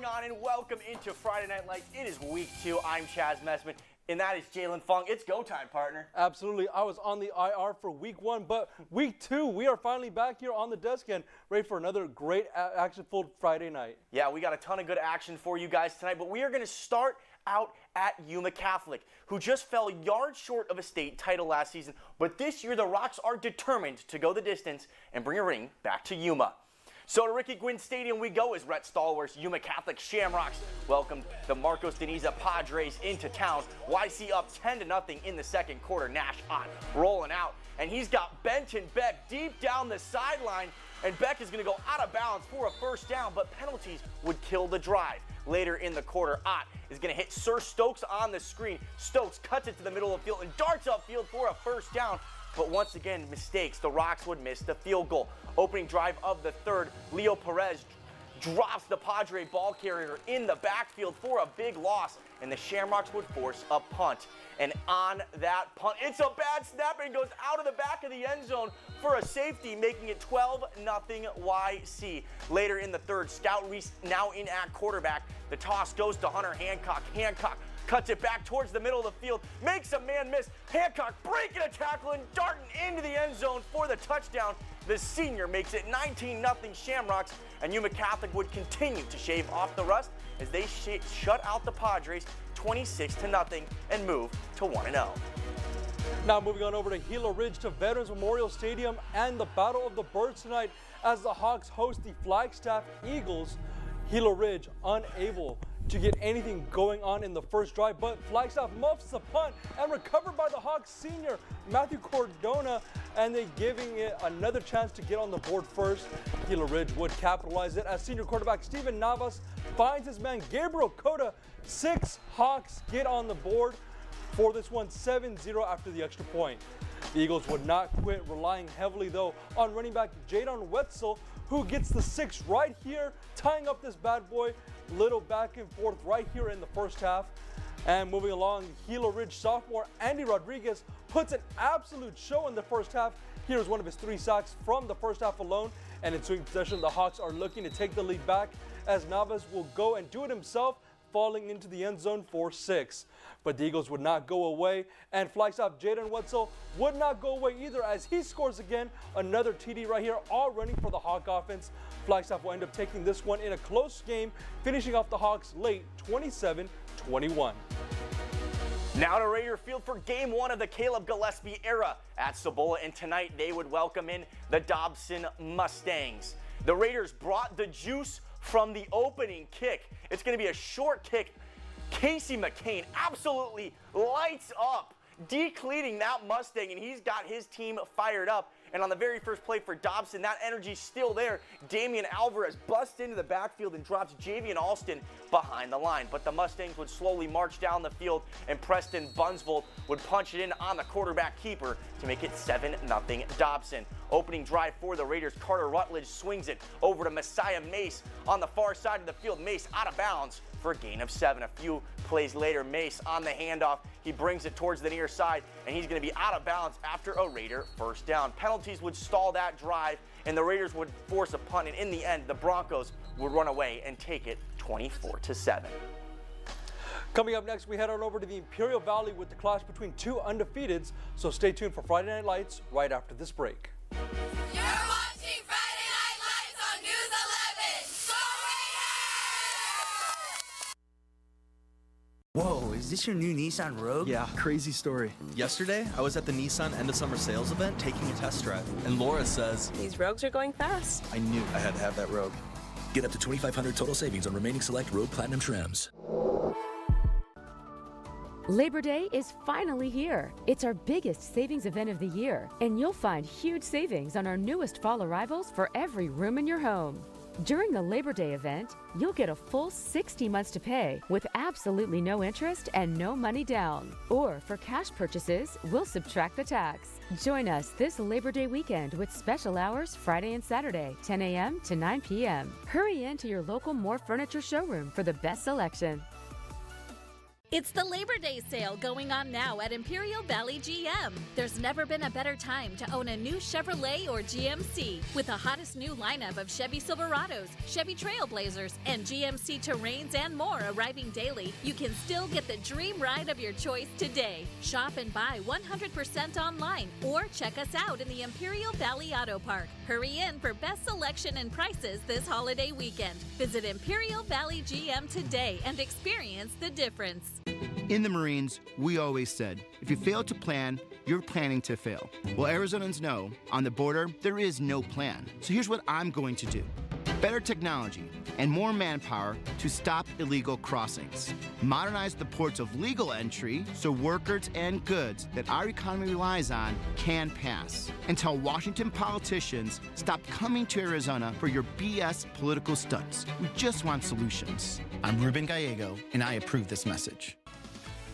going on, and welcome into Friday Night Lights. It is week 2. I'm Chaz Messman, and that is Jalen Fung. It's go time, partner. Absolutely. I was on the IR for week 1, but week 2, we are finally back here on the desk and ready for another great action-filled Friday night. Yeah, we got a ton of good action for you guys tonight, but we are going to start out at Yuma Catholic, who just fell yards short of a state title last season, but this year the Rocks are determined to go the distance and bring a ring back to Yuma. So to Ricky Gwynn Stadium we go as Rhett Stallworth's Yuma Catholic Shamrocks welcomed the Marcos de Niza Padres into town. YC up 10-0 in the second quarter. Nash on, rolling out, and he's got Benton Beck deep down the sideline, and Beck is going to go out of bounds for a first down, but penalties would kill the drive. Later in the quarter, Ott is going to hit Sir Stokes on the screen. Stokes cuts it to the middle of the field and darts upfield for a first down. But once again, mistakes. The Rocks would miss the field goal. Opening drive of the third, Leo Perez drops the Padre ball carrier in the backfield for a big loss, and the Shamrocks would force a punt. And on that punt, it's a bad snap and goes out of the back of the end zone for a safety, making it 12-0 YC. Later in the third, Scout Reese now in at quarterback. The toss goes to Hunter Hancock. Hancock cuts it back towards the middle of the field, makes a man miss. Hancock breaking a tackle and darting into the end zone for the touchdown. The senior makes it 19-0 Shamrocks, and Yuma Catholic would continue to shave off the rust as they shut out the Padres 26-0 and move to 1-0. Now moving on over to Gila Ridge to Veterans Memorial Stadium and the Battle of the Birds tonight as the Hawks host the Flagstaff Eagles. Gila Ridge unable to get anything going on in the first drive, but Flagstaff muffs the punt and recovered by the Hawks senior Matthew Cordona, and they giving it another chance to get on the board first. Gila Ridge would capitalize it as senior quarterback Steven Navas finds his man Gabriel Cota. 6 Hawks get on the board for this one, 7-0 after the extra point. The Eagles would not quit, relying heavily though on running back Jadon Wetzel, who gets the 6 right here, tying up this bad boy. Little back and forth right here in the first half. And moving along, Gila Ridge sophomore Andy Rodriguez puts an absolute show in the first half. Here's one of his 3 sacks from the first half alone. And in swing possession, the Hawks are looking to take the lead back as Navas will go and do it himself, falling into the end zone for 6. But the Eagles would not go away, and Flagstaff Jadon Wetzel would not go away either as he scores again. Another TD right here, all running for the Hawk offense. Flagstaff will end up taking this one in a close game, finishing off the Hawks late 27-21. Now to Raider Field for game 1 of the Caleb Gillespie era at Cibola, and tonight they would welcome in the Dobson Mustangs. The Raiders brought the juice from the opening kick. It's going to be a short kick. Casey McCain absolutely lights up, decleating that Mustang, and he's got his team fired up. And on the very first play for Dobson, that energy's still there. Damian Alvarez busts into the backfield and drops Javian Alston behind the line. But the Mustangs would slowly march down the field, and Preston Bunsvold would punch it in on the quarterback keeper to make it 7-0 Dobson. Opening drive for the Raiders, Carter Rutledge swings it over to Messiah Mace on the far side of the field. Mace out of bounds for a gain of 7. A few plays later, Mace on the handoff. He brings it towards the near side, and he's going to be out of bounds after a Raider first down. Penalties would stall that drive, and the Raiders would force a punt, and in the end, the Broncos would run away and take it 24-7. Coming up next, we head on over to the Imperial Valley with the clash between 2 undefeateds, so stay tuned for Friday Night Lights right after this break. You're watching Friday Night Lights on News 11. Go Raiders! Whoa, is this your new Nissan Rogue? Yeah, crazy story. Yesterday, I was at the Nissan end of summer sales event taking a test drive, and Laura says, "These Rogues are going fast." I knew I had to have that Rogue. Get up to $2,500 total savings on remaining select Rogue Platinum trims. Labor Day is finally here. It's our biggest savings event of the year, and you'll find huge savings on our newest fall arrivals for every room in your home. During the Labor Day event, you'll get a full 60 months to pay with absolutely no interest and no money down. Or for cash purchases, we'll subtract the tax. Join us this Labor Day weekend with special hours Friday and Saturday, 10 a.m. to 9 p.m. Hurry in to your local More Furniture showroom for the best selection. It's the Labor Day sale going on now at Imperial Valley GM. There's never been a better time to own a new Chevrolet or GMC. With the hottest new lineup of Chevy Silverados, Chevy Trailblazers, and GMC Terrains and more arriving daily, you can still get the dream ride of your choice today. Shop and buy 100% online or check us out in the Imperial Valley Auto Park. Hurry in for best selection and prices this holiday weekend. Visit Imperial Valley GM today and experience the difference. In the Marines, we always said, if you fail to plan, you're planning to fail. Well, Arizonans know, on the border, there is no plan. So here's what I'm going to do. Better technology and more manpower to stop illegal crossings. Modernize the ports of legal entry so workers and goods that our economy relies on can pass. And tell Washington politicians, stop coming to Arizona for your BS political stunts. We just want solutions. I'm Ruben Gallego, and I approve this message.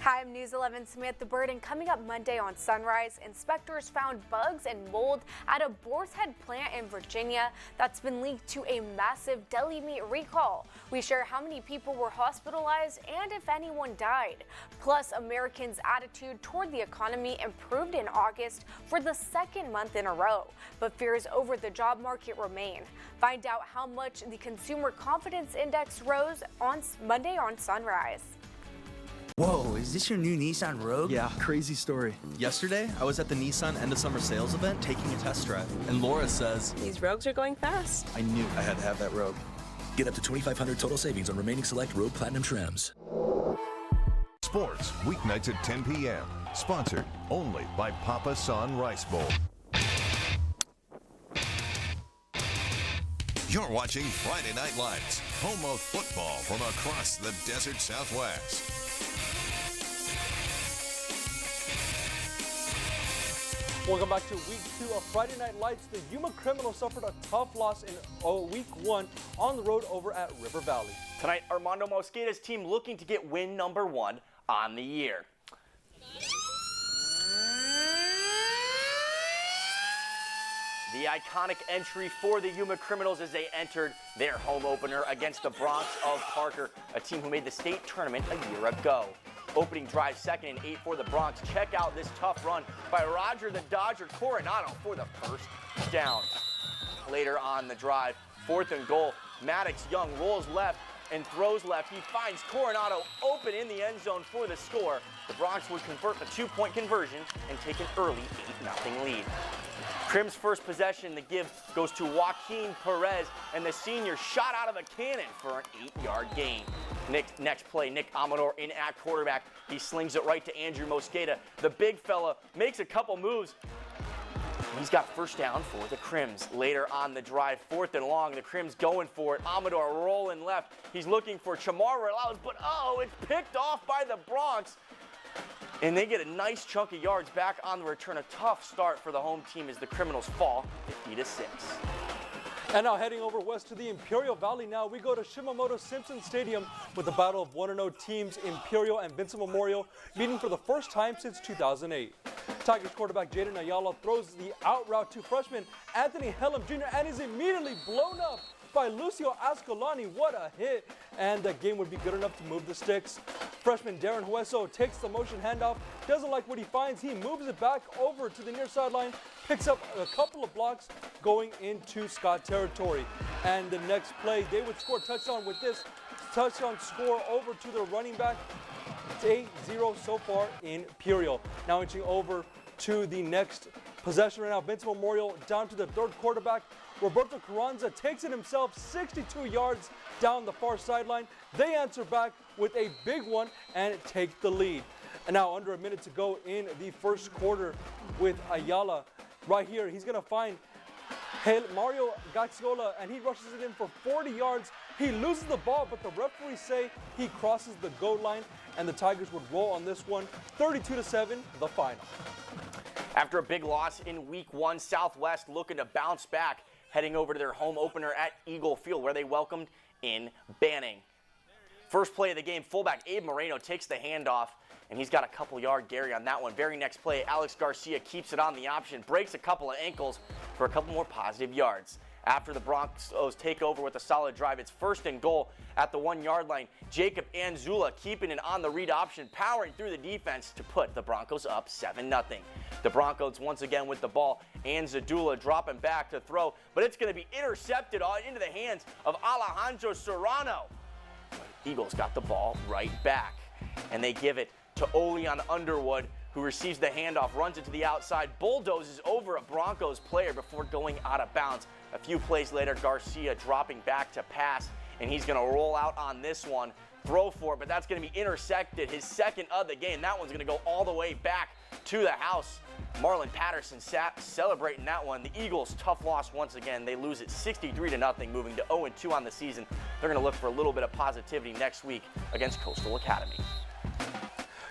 Hi, I'm News 11 Samantha Bird, and coming up Monday on Sunrise, inspectors found bugs and mold at a Boar's Head plant in Virginia that's been linked to a massive deli meat recall. We share how many people were hospitalized and if anyone died. Plus, Americans' attitude toward the economy improved in August for the second month in a row, but fears over the job market remain. Find out how much the Consumer Confidence Index rose on Monday on Sunrise. Whoa, is this your new Nissan Rogue? Yeah, crazy story. Yesterday, I was at the Nissan end of summer sales event taking a test drive, and Laura says, "These Rogues are going fast." I knew I had to have that Rogue. Get up to $2,500 total savings on remaining select Rogue Platinum trims. Sports, weeknights at 10 p.m. Sponsored only by Papa San Rice Bowl. You're watching Friday Night Lights, home of football from across the desert Southwest. Welcome back to week 2 of Friday Night Lights. The Yuma Criminals suffered a tough loss in week 1 on the road over at River Valley. Tonight, Armando Mosqueda's team looking to get win number 1 on the year. The iconic entry for the Yuma Criminals as they entered their home opener against the Bronx of Parker, a team who made the state tournament a year ago. Opening drive 2nd and 8 for the Bronx. Check out this tough run by Roger the Dodger Coronado for the first down. Later on the drive, 4th and goal, Maddox Young rolls left and throws left. He finds Coronado open in the end zone for the score. The Bronx would convert the 2-point conversion and take an early 8-0 lead. Crim's first possession, the give goes to Joaquin Perez, and the senior shot out of a cannon for an 8-yard gain. Next play, Nick Amador in at quarterback. He slings it right to Andrew Mosqueda. The big fella makes a couple moves. He's got first down for the Crims. Later on the drive, 4th and long, the Crims going for it. Amador rolling left. He's looking for Chamar Relaus, but it's picked off by the Bronx. And they get a nice chunk of yards back on the return. A tough start for the home team as the Criminals fall 50-6. And now heading over west to the Imperial Valley now, we go to Shimamoto Simpson Stadium with the battle of 1-0 teams Imperial and Vincent Memorial meeting for the first time since 2008. Tigers quarterback Jaden Ayala throws the out route to freshman Anthony Hellam Jr. and is immediately blown up by Lucio Ascolani. What a hit, and the game would be good enough to move the sticks. Freshman Darren Hueso takes the motion handoff, doesn't like what he finds, he moves it back over to the near sideline, picks up a couple of blocks going into Scott territory. And the next play, they would score a touchdown with this touchdown score over to the running back. It's 8-0 so far in Imperial. Now inching over to the next possession right now, Vincent Memorial down to the third quarterback. Roberto Carranza takes it himself 62 yards down the far sideline. They answer back with a big one and take the lead. And now under a minute to go in the first quarter with Ayala. Right here, he's going to find Mario Gaxiola, and he rushes it in for 40 yards. He loses the ball, but the referees say he crosses the goal line, and the Tigers would roll on this one. 32-7, the final. After a big loss in week 1, Southwest looking to bounce back, heading over to their home opener at Eagle Field, where they welcomed in Banning. First play of the game, fullback Abe Moreno takes the handoff, and he's got a couple-yard Gary on that one. Very next play, Alex Garcia keeps it on the option, breaks a couple of ankles for a couple more positive yards. After the Broncos take over with a solid drive, it's 1st and goal at the 1-yard line. Jacob Anzula keeping it on the read option, powering through the defense to put the Broncos up 7-0. The Broncos once again with the ball. Anzadula dropping back to throw, but it's going to be intercepted into the hands of Alejandro Serrano. Eagles got the ball right back, and they give it to Oleon Underwood, who receives the handoff, runs it to the outside, bulldozes over a Broncos player before going out of bounds. A few plays later, Garcia dropping back to pass, and he's going to roll out on this one, throw for it, but that's going to be intercepted, his second of the game. That one's going to go all the way back to the house. Marlon Patterson celebrating that one. The Eagles, tough loss once again. They lose it 63-0, moving to 0-2 on the season. They're going to look for a little bit of positivity next week against Coastal Academy.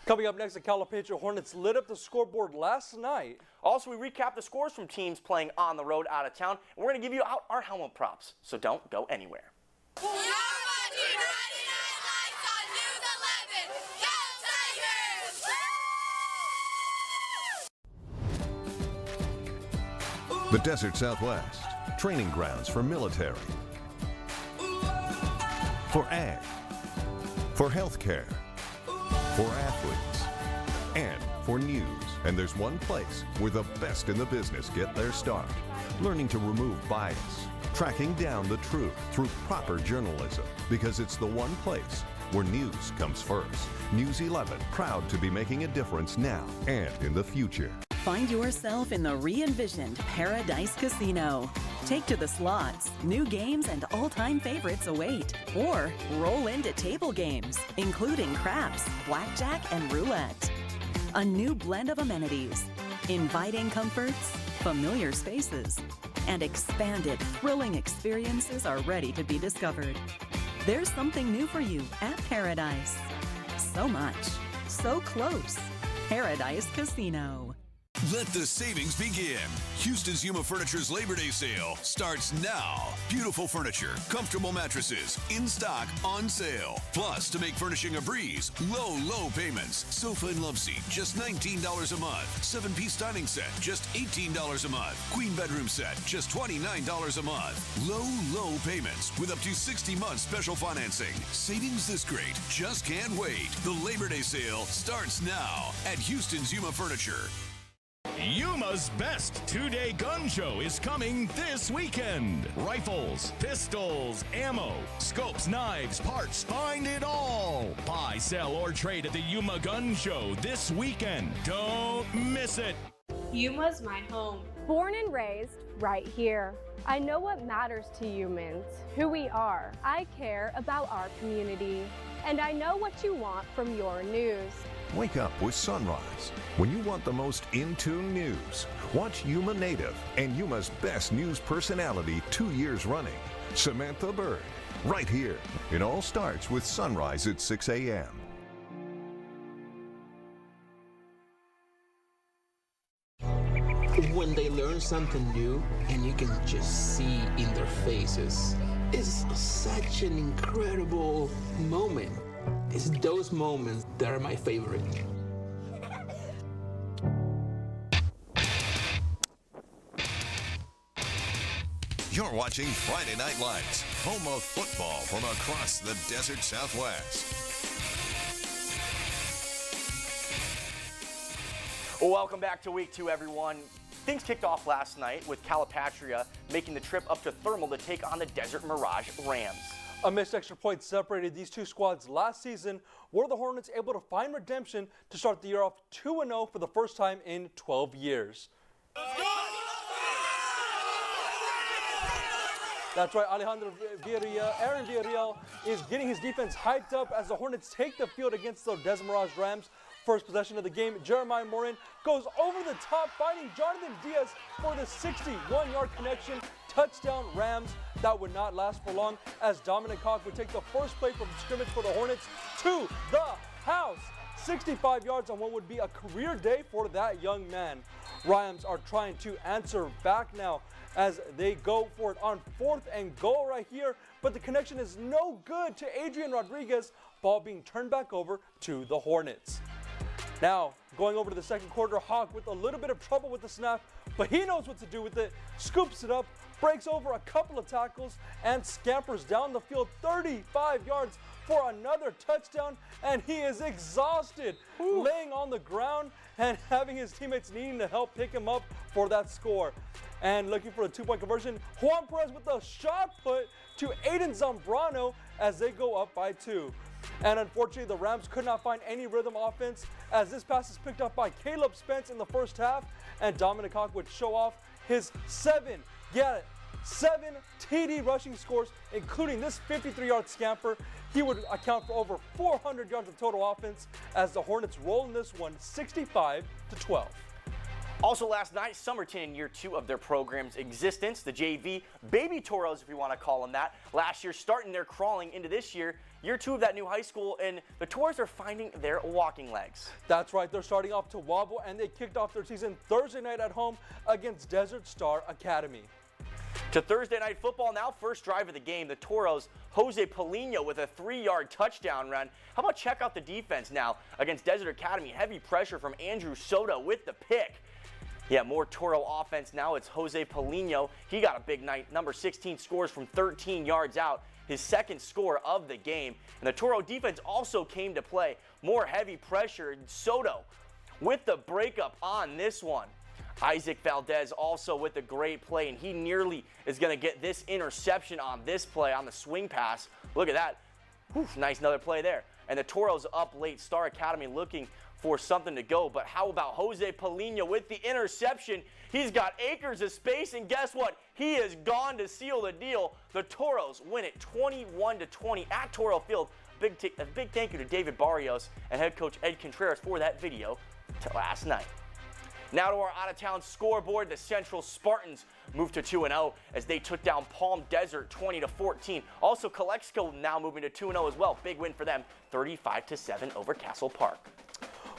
Coming up next, the Calipatria Hornets lit up the scoreboard last night. Also, we recap the scores from teams playing on the road out of town. And we're going to give you out our helmet props, so don't go anywhere. You're watching Friday Night Lights on News 11. Go Tigers! The Desert Southwest, training grounds for military, for ag, for healthcare, for athletes, and for news. And there's one place where the best in the business get their start. Learning to remove bias, tracking down the truth through proper journalism, because it's the one place where news comes first. News 11, proud to be making a difference now and in the future. Find yourself in the re-envisioned Paradise Casino. Take to the slots, new games and all-time favorites await. Or roll into table games, including craps, blackjack, and roulette. A new blend of amenities, inviting comforts, familiar spaces, and expanded, thrilling experiences are ready to be discovered. There's something new for you at Paradise. So much, so close. Paradise Casino. Let the savings begin. Houston's Yuma Furniture's Labor Day sale starts now. Beautiful furniture, comfortable mattresses, in stock, on sale. Plus, to make furnishing a breeze, low payments. Sofa and love seat, just $19 a month. 7-piece dining set, just $18 a month. Queen bedroom set, just $29 a month. Low payments with up to 60 months special financing. Savings this great, just can't wait. The Labor Day sale starts now at Houston's Yuma Furniture. Yuma's best two-day gun show is coming this weekend. Rifles, pistols, ammo, scopes, knives, parts, find it all. Buy, sell, or trade at the Yuma Gun Show this weekend. Don't miss it. Yuma's my home. Born and raised right here. I know what matters to humans, who we are. I care about our community. And I know what you want from your news. Wake up with Sunrise. When you want the most in-tune news, watch Yuma Native and Yuma's best news personality 2 years running, Samantha Bird, right here. It all starts with Sunrise at 6 a.m. When they learn something new and you can just see in their faces, it's such an incredible moment. It's those moments that are my favorite. You're watching Friday Night Lights, home of football from across the Desert Southwest. Well, welcome back to week 2, everyone. Things kicked off last night with Calipatria making the trip up to Thermal to take on the Desert Mirage Rams. A missed extra point separated these two squads last season. Were the Hornets able to find redemption to start the year off 2-0 for the first time in 12 years? That's right, Aaron Villarreal is getting his defense hyped up as the Hornets take the field against the Desert Mirage Rams. First possession of the game, Jeremiah Morin goes over the top, finding Jonathan Diaz for the 61-yard connection. Touchdown Rams. That would not last for long as Dominic Hawk would take the first play from scrimmage for the Hornets to the house. 65 yards on what would be a career day for that young man. Rams are trying to answer back now as they go for it on 4th and goal right here, but the connection is no good to Adrian Rodriguez, ball being turned back over to the Hornets. Now, going over to the second quarter, Hawk with a little bit of trouble with the snap, but he knows what to do with it, scoops it up breaks over a couple of tackles and scampers down the field 35 yards for another touchdown, and he is exhausted, laying on the ground and having his teammates needing to help pick him up for that score. And looking for a two-point conversion, Juan Perez with a shot put to Aiden Zambrano as they go up by 2. And unfortunately, the Rams could not find any rhythm offense as this pass is picked up by Caleb Spence in the first half, and Dominic Hawk would show off his 7 TD rushing scores, including this 53-yard scamper. He would account for over 400 yards of total offense as the Hornets roll in this one 65-12. Also last night, Summerton in year 2 of their program's existence, the JV Baby Toros, if you want to call them that. Last year starting their crawling into this year 2 of that new high school, and the Toros are finding their walking legs. That's right, they're starting off to wobble, and they kicked off their season Thursday night at home against Desert Star Academy. To Thursday night football now, first drive of the game, the Toros, Jose Polino with a 3-yard touchdown run. How about check out the defense now against Desert Academy? Heavy pressure from Andrew Soto with the pick. Yeah, more Toro offense now. It's Jose Polino. He got a big night. Number 16 scores from 13 yards out, his second score of the game. And the Toro defense also came to play. More heavy pressure. Soto with the breakup on this one. Isaac Valdez also with a great play, and he nearly is going to get this interception on this play on the swing pass. Look at that. Oof, nice another play there. And the Toros up late. Star Academy looking for something to go, but how about Jose Polino with the interception? He's got acres of space, and guess what? He is gone to seal the deal. The Toros win it 21-20 at Toro Field. A big thank you to David Barrios and head coach Ed Contreras for that video last night. Now to our out-of-town scoreboard, the Central Spartans moved to 2-0 as they took down Palm Desert 20-14. Also, Calexico now moving to 2-0 as well. Big win for them, 35-7 over Castle Park.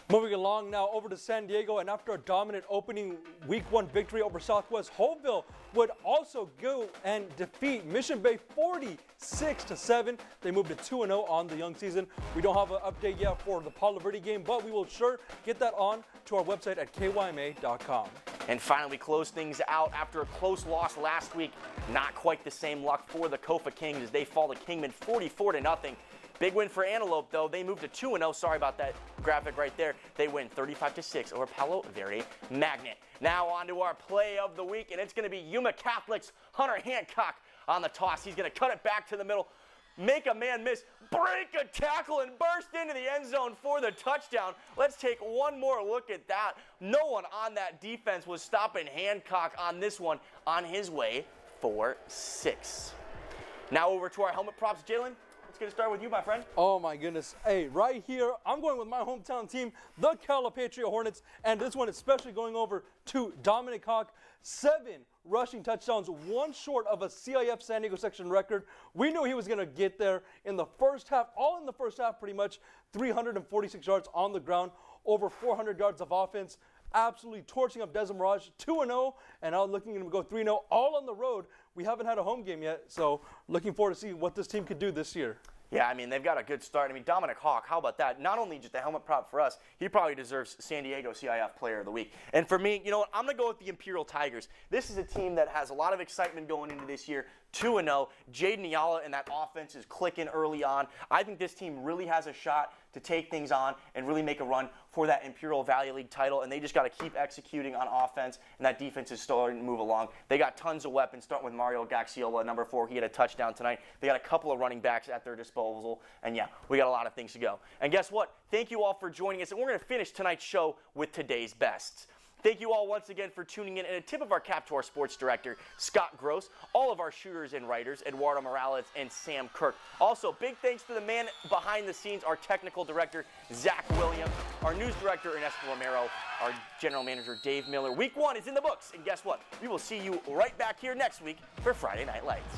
Moving along now over to San Diego, and after a dominant opening week 1 victory over Southwest, Holtville would also go and defeat Mission Bay 46-7. They moved to 2-0 on the young season. We don't have an update yet for the Palo Verde game, but we will sure get that on to our website at kyma.com. And finally, we close things out after a close loss last week. Not quite the same luck for the Kofa Kings as they fall to Kingman 44-0. Big win for Antelope, though. They moved to 2-0. Sorry about that graphic right there. They win 35-6 over Palo Verde Magnet. Now on to our play of the week, and it's going to be Yuma Catholic's Hunter Hancock on the toss. He's going to cut it back to the middle, make a man miss, break a tackle, and burst into the end zone for the touchdown. Let's take one more look at that. No one on that defense was stopping Hancock on this one on his way for 6. Now over to our helmet props, Jalen. Let's get started with you, my friend. Oh my goodness. Hey, right here, I'm going with my hometown team, the Calipatria Hornets, and this one especially going over to Dominic Hawk. 7 rushing touchdowns, 1 short of a CIF San Diego section record. We knew he was going to get there in the first half, all in the first half pretty much. 346 yards on the ground, over 400 yards of offense. Absolutely torching up Mirage 2-0, and now looking to go 3-0 all on the road. We haven't had a home game yet, so looking forward to seeing what this team could do this year. Yeah, I mean, they've got a good start. I mean, Dominic Hawk, how about that? Not only just a helmet prop for us, he probably deserves San Diego CIF Player of the Week. And for me, you know what? I'm going to go with the Imperial Tigers. This is a team that has a lot of excitement going into this year. 2-0. Jaden Ayala and that offense is clicking early on. I think this team really has a shot to take things on and really make a run for that Imperial Valley League title, and they just got to keep executing on offense, and that defense is starting to move along. They got tons of weapons, starting with Mario Gaxiola, number 4. He had a touchdown tonight. They got a couple of running backs at their disposal, and yeah, we got a lot of things to go. And guess what? Thank you all for joining us, and we're going to finish tonight's show with today's bests. Thank you all once again for tuning in, and a tip of our Cap to our sports director, Scott Gross, all of our shooters and writers, Eduardo Morales and Sam Kirk. Also, big thanks to the man behind the scenes, our technical director, Zach Williams, our news director, Ernesto Romero, our general manager, Dave Miller. Week 1 is in the books, and guess what? We will see you right back here next week for Friday Night Lights.